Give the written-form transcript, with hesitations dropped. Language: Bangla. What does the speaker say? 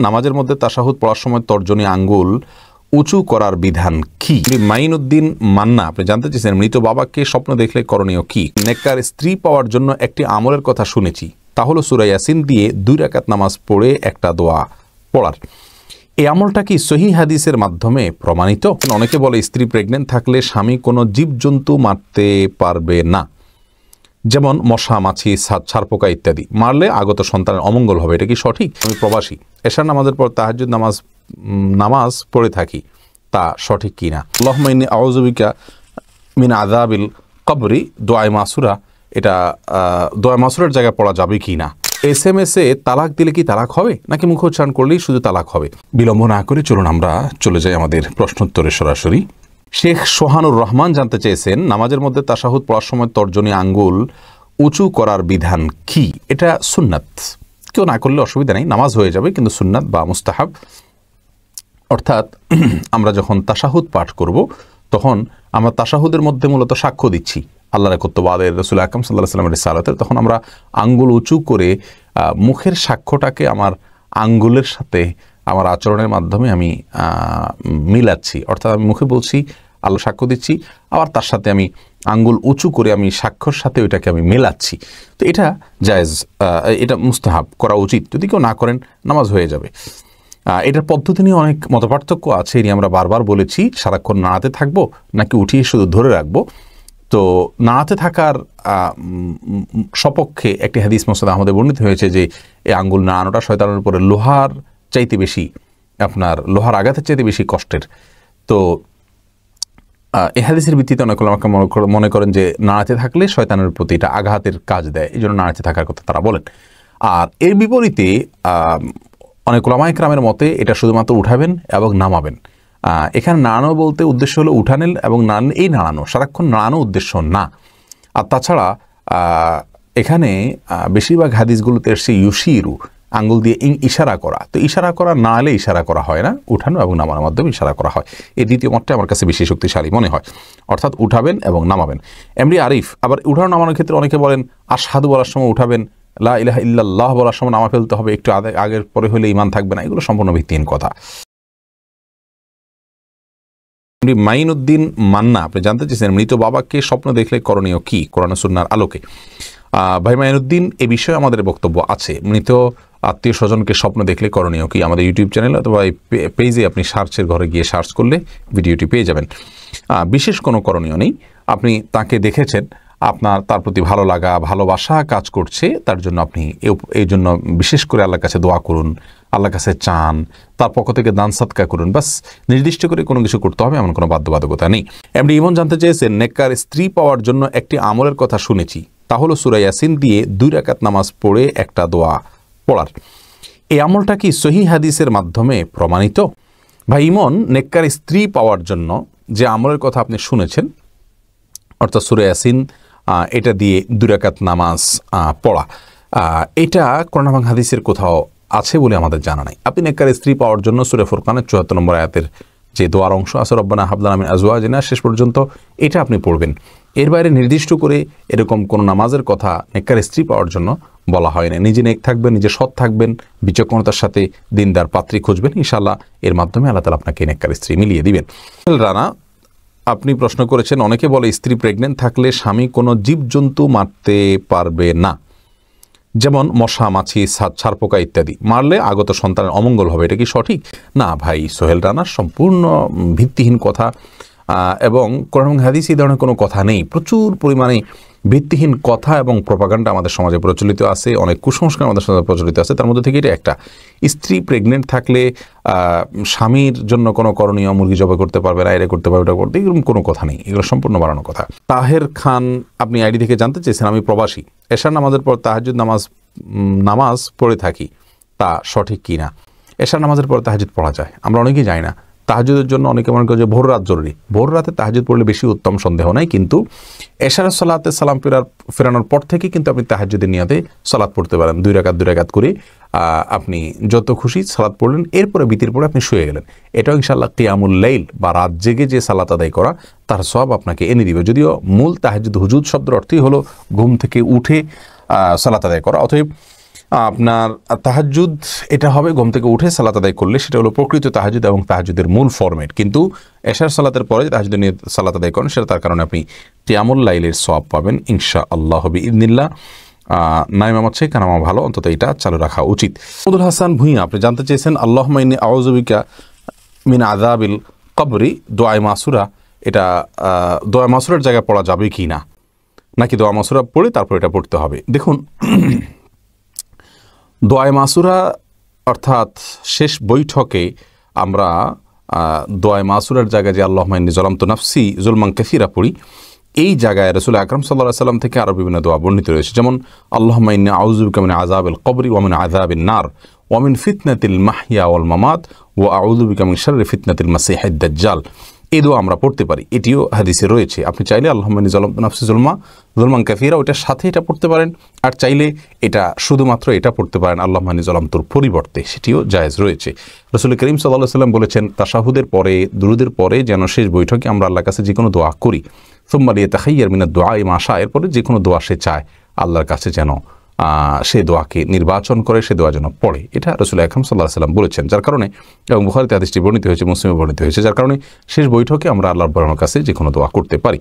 নামাজের মধ্যে তাশাহুদ পড়ার সময় তর্জনী আঙ্গুল উঁচু করার বিধান কি? মাইনুদ্দিন মান্না আপনি জানতে চেয়েছেন মৃত বাবাকে স্বপ্ন দেখলে করণীয় কি? নেককার স্ত্রী পাওয়ার জন্য একটি আমলের কথা শুনেছি, তা হলো সূরা ইয়াসিন দিয়ে 2 রাকাত নামাজ পড়ে একটা দোয়া পড়ার। এই আমলটা কি সহিহ হাদিসের মাধ্যমে প্রমাণিত? অনেকে বলে স্ত্রী প্রেগনেন্ট থাকলে স্বামী কোনো জীবজন্তু মারতে পারবে না, যেমন মশা, মাছি, ছারপোকা ইত্যাদি। মারলে আগত সন্তানের অমঙ্গল হবে। এটা কি সঠিক? আমি প্রবাসী, এশার নামাজের পর তাহাজ্জুদ নামাজ পড়ে থাকি, তা সঠিক কি না? আল্লাহুম্মা ইন্নী আউযু বিকা মিন আযাবিল কবরি দোয়ায়ে মাসুরা, এটা দোয়ায়ে মাসুরার জায়গায় পড়া যাবে কি না? SMS এ তালাক দিলে কি তালাক হবে, নাকি মুখ উচ্চারণ করলেই শুধু তালাক হবে? বিলম্ব না করে চলুন আমরা চলে যাই আমাদের প্রশ্নোত্তরে সরাসরি। শেখ সোহানুর রহমান জানতে চেয়েছেন নামাজের মধ্যে তাশাহুদ পড়ার সময় তর্জনী আঙ্গুল উঁচু করার বিধান কি? এটা সুন্নাত, কেউ না করলে অসুবিধা নেই, নামাজ হয়ে যাবে, কিন্তু সুন্নাত বা মুস্তাহাব। অর্থাৎ আমরা যখন তাশাহুদ পাঠ করব তখন আমরা তাশাহুদের মধ্যে মূলত সাক্ষ্য দিচ্ছি আল্লাহর একত্ববাদের, রাসূল আকরাম সাল্লাল্লাহু আলাইহি ওয়াসাল্লামের রিসালাতের। তখন আমরা আঙ্গুল উঁচু করে মুখের সাক্ষ্যটাকে আমার আঙ্গুলের সাথে আমার আচরণের মাধ্যমে আমি মিলাচ্ছি। অর্থাৎ আমি মুখে বলছি, আল্লাহ সাক্ষ্য দিচ্ছি, আবার তার সাথে আমি আঙ্গুল উঁচু করে আমি সাক্ষ্যর সাথে ওইটাকে আমি মেলাচ্ছি। তো এটা জায়েজ, এটা মুস্তাহাব, করা উচিত। যদি কেউ না করেন নামাজ হয়ে যাবে। এটার পদ্ধতি নিয়ে অনেক মতপার্থক্য আছে, এটি আমরা বারবার বলেছি। সারাক্ষণ নাড়াতে থাকবো নাকি উঠিয়ে শুধু ধরে রাখবো? তো নাড়াতে থাকার সপক্ষে একটি হাদিস মুসনাদ আহমদে বর্ণিত হয়েছে যে এই আঙ্গুল নাড়ানোটা শয়তানের উপরে লোহার চাইতে বেশি, আপনার লোহার আঘাতের চাইতে বেশি কষ্টের। তো এই হাদিসের ভিত্তিতে অনেক আমাকে মনে করেন যে নাড়াতে থাকলে শয়তানের প্রতি এটা আঘাতের কাজ দেয়, এই জন্য নাড়াতে থাকার কথা তারা বলেন। আর এর বিপরীতে অনেক উলামায়ে কেরামের মতে এটা শুধুমাত্র উঠাবেন এবং নামাবেন। এখানে নাড়ানো বলতে উদ্দেশ্য হলো উঠানেন এবং নাড়ানো, এই নাড়ানো, সারাক্ষণ নাড়ানো উদ্দেশ্য না। আর তাছাড়া এখানে বেশিরভাগ হাদিসগুলোতে এসে ইউশিরু, আঙ্গুল দিয়ে ইশারা করা। তো ইশারা করা না হলে ইশারা করা হয় না, উঠানো এবং নামানোর মাধ্যমে ইশারা করা হয়। এই দ্বিতীয় মতটা আমার কাছে বেশি শক্তিশালী মনে হয়। অর্থাৎ উঠাবেন এবং নামাবেন। এমডি আরিফ আবার উঠানো নামানোর ক্ষেত্রে অনেকে বলেন আশহাদু বলার সময় উঠাবেন, লা ইলাহা ইল্লাল্লাহ বলার সময় নামা ফেলতে হবে, একটু আগের পরে হলে ঈমান থাকবে না। এগুলো সম্পূর্ণ ভিত্তিহীন কথা। মাইনুদ্দিন মান্না আপনি জানতে চেয়েছেন মৃত বাবাকে স্বপ্ন দেখলে করণীয় কি কোরআন ও সুন্নাহর আলোকে? ভাই মাইনুদ্দিন, এ বিষয়ে আমাদের বক্তব্য আছে। মৃত আত্মীয় স্বজনকে স্বপ্ন দেখলে করণীয় কি আমাদের ইউটিউব চ্যানেল অথবা এই পেজে আপনি সার্চের ঘরে গিয়ে সার্চ করলে ভিডিওটি পেয়ে যাবেন। বিশেষ কোনো করণীয় নেই। আপনি তাকে দেখেছেন, আপনার তার প্রতি ভালো লাগা, ভালোবাসা কাজ করছে, তার জন্য আপনি এই জন্য বিশেষ করে আল্লাহর কাছে দোয়া করুন, আল্লাহর কাছে চান, তার পক্ষ থেকে দান সাদকা করুন। বাস, নির্দিষ্ট করে কোনো কিছু করতে হবে এমন কোনো বাধ্যবাধকতা নেই। এমনি ইমন জানতে চেয়েছেন নেককার স্ত্রী পাওয়ার জন্য একটি আমলের কথা শুনেছি, তা হলো সূরা ইয়াসিন দিয়ে 2 রাকাত নামাজ পড়ে একটা দোয়া পড়ার। এই আমলটা কি সহিহ হাদিসের মাধ্যমে প্রমাণিত? ভাই ইমন, নেককার স্ত্রী পাওয়ার জন্য যে আমলের কথা আপনি শুনেছেন, অর্থাৎ সূরা ইয়াসিন এটা দিয়ে 2 রাকাত নামাজ পড়া, এটা কোরআন এবং হাদিসের কোথাও আছে বলে আমাদের জানা নাই। আপনি নেককার স্ত্রী পাওয়ার জন্য সূরা ফুরকানের 74 নম্বর আয়াতের যে দোয়ার অংশ আছে, রব্বানা হাব লানা মিন আজওয়াজিনা, শেষ পর্যন্ত এটা আপনি পড়বেন। এর বাইরে নির্দিষ্ট করে এরকম কোনো নামাজের কথা নেককার স্ত্রী পাওয়ার জন্য বলা হয় না। নিজে নেক থাকবেন, নিজে সৎ থাকবেন, বিচক্ষণতার সাথে দিনদার পাত্রী খুঁজবেন, ইনশাআল্লাহ এর মাধ্যমে আল্লাহ তাআলা আপনাকে নেককার স্ত্রী মিলিয়ে দিবেন। রানা আপনি প্রশ্ন করেছেন অনেকে বলে স্ত্রী প্রেগনেন্ট থাকলে স্বামী কোনো জীবজন্তু মারতে পারবে না, যেমন মশা, মাছি, ছারপোকা ইত্যাদি। মারলে আগত সন্তানের অমঙ্গল হবে। এটা কি সঠিক? না ভাই সোহেল রানার, সম্পূর্ণ ভিত্তিহীন কথা, এবং কোরআন এবং হাদিসে এই ধরনের কোনো কথা নেই। প্রচুর পরিমাণে ভিত্তিহীন কথা এবং প্রপাগান্ডা আমাদের সমাজে প্রচলিত আছে, অনেক কুসংস্কার আমাদের সমাজে প্রচলিত আছে। তার মধ্যে থেকে এটা একটা, স্ত্রী প্রেগনেন্ট থাকলে স্বামীর জন্য কোনো করণীয়, মুরগি জবাই করতে পারবে না, এটা করতে পারবে, ওটা করতে, এরকম কোনো কথা নেই। এগুলো সম্পূর্ণ বানানো কথা। তাহের খান আপনি আইডি থেকে জানতে চেয়েছেন আমি প্রবাসী, এশার নামাজের পর তাহাজ্জুদ নামাজ পড়ে থাকি, তা সঠিক কি না? এশার নামাজের পর তাহাজ্জুদ পড়া যায়, আমরা অনেকেই যাই না। তাহাজ্জুদের জন্য অনেকে মনে করে যে ভোর রাত জরুরি, ভোর রাতে তাহাজ্জুদ পড়লে বেশি উত্তম, সন্দেহ নাই। কিন্তু এশারের সালাতে সালাম ফেরানোর পর থেকে কিন্তু আপনি তাহাজ্জুদের নিয়তে সালাত পড়তে পারেন। 2 রাকাত করে আপনি যত খুশি সালাত পড়লেন, এরপরে বিতির পরে আপনি শুয়ে গেলেন। এটাও ইনশাআল্লাহ কিয়ামুল লাইল বা রাত জেগে যে সালাত আদায় করা, তার সওয়াব আপনাকে এনে দিবে। যদিও মূল তাহাজ্জুদ, হুজুদ শব্দের অর্থই হলো ঘুম থেকে উঠে সালাত আদায় করা। অতএব আপনার তাহাজ্জুদ এটা হবে ঘুম থেকে উঠে সালাত আদায় করলে, সেটা হলো প্রকৃত তাহাজ্জুদ এবং তাহাজ্জুদের মূল ফরম্যাট। কিন্তু এশার সালাতের পরে তাহাজ্জুদের নিয়ে সালাত আদায় করেন, সেটা তার কারণে আপনি কিয়ামুল লাইলের সওয়াব পাবেন ইনশাআল্লাহ বিইذনিল্লাহ। নাইম আমার চেয়ে কারণ আমার ভালো, অন্তত এটা চালু রাখা উচিত। আব্দুল হাসান ভুঁইয়া আপনি জানতে চেয়েছেন আল্লাহুম্মা ইন্নী আউযু বিকা মিন আযাবিল কবরি দোয়ায়ে মাসুরা, এটা দোয়ায়ে মাসুরার জায়গায় পড়া যাবে কি না, নাকি দোয়া মাসুরা পড়ে তারপর এটা পড়তে হবে? দেখুন, দোয়ায়ে মাসুরা অর্থাৎ শেষ বৈঠকে আমরা দোয়ায়ে মাসুরার জায়গায় যে আল্লাহুম্মা ইন্নী যালামতু নাফসি যুলমান কাসীরা পড়ি, এই জায়গায় রাসূল আকরাম সাল্লাল্লাহু আলাইহি ওয়াসাল্লাম থেকে আরও বিভিন্ন দোয়া বর্ণিত রয়েছে। যেমন আল্লাহুম্মা ইন্নী আউযু বিকা মিন আযাবিল কবরি ওয়া মিন আযাবিন নার ওয়া মিন ফিতনাতিল মাহইয়া ওয়াল মামাত ওয়া আউযু বিকা মিন শাররি ফিতনাতিল মাসিহিদ দাজ্জাল। এই দোয়া আমরা পড়তে পারি, এটিও হাদিসে রয়েছে। আপনি চাইলে আল্লাহুম্মা ইন্নী যালামতু নাফসি যুলমান কাসীরা ওইটার সাথে এটা পড়তে পারেন, আর চাইলে এটা শুধুমাত্র এটা পড়তে পারেন আল্লাহুম্মা ইন্নী যালামতুর পরিবর্তে, সেটিও জায়েজ রয়েছে। রাসূল করিম সাল্লাল্লাহু আলাইহি ওয়াসাল্লাম বলেছেন তাশাহুদের পরে, দুরুদের পরে যেন শেষ বৈঠকে আমরা আল্লাহর কাছে যে কোনো দোয়া করি, সুম্মা লিয়াতাখাইয়ার মিনাদ দুআই মা শা, এরপরে যে কোনো দোয়া সে চায় আল্লাহর কাছে যেন সে দোয়াকে নির্বাচন করে, সে দোয়া যেন পড়ে। এটা রাসূল আকরাম সাল্লাল্লাহু আলাইহি ওয়াসাল্লাম বলেছেন, যার কারণে এবং বুখারীতে হাদিসটি বর্ণিত হয়েছে, মুসলিমে বর্ণিত হয়েছে, যার কারণে শেষ বৈঠকে আমরা আল্লাহর কাছে যে কোনো দোয়া করতে পারি।